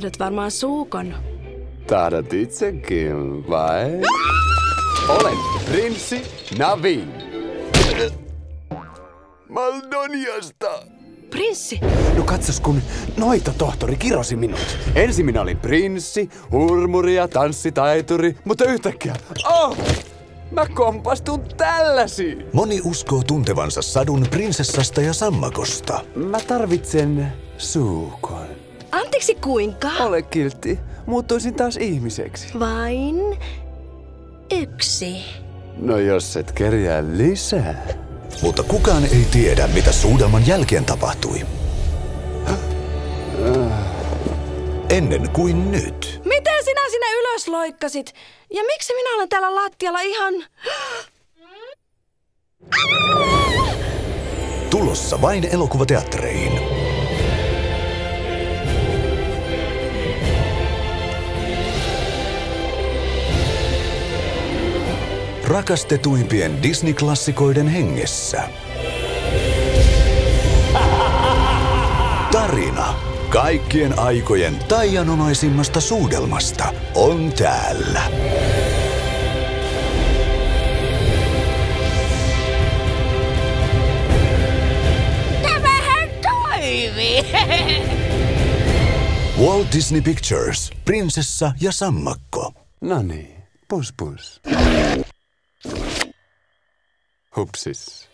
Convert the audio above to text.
tahdat varmaan suukon. Tahdot itsekin, vai? Olen prinssi Naveen. Maldoniasta. Prinssi? No katsos, kun noitotohtori kirosi minut. Ensin minä olin prinssi, hurmuri ja tanssitaituri, mutta yhtäkkiä... Mä kompastun tällaisiin. Moni uskoo tuntevansa sadun prinsessasta ja sammakosta. Mä tarvitsen suukon. Anteeksi, kuinka? Ole kiltti. Muuttuisin taas ihmiseksi. Vain yksi. No jos et kerjää lisää. Mutta kukaan ei tiedä, mitä suudelman jälkeen tapahtui. Ennen kuin nyt. Miten sinä sinne ylös loikkasit? Ja miksi minä olen täällä lattialla ihan... Tulossa vain elokuvateattereihin. Rakastetuimpien Disney-klassikoiden hengessä. Tarina kaikkien aikojen taianomaisimmasta suudelmasta on täällä. Tämähän toimii! Walt Disney Pictures, prinsessa ja sammakko. Noniin, pus pus. Hupsis.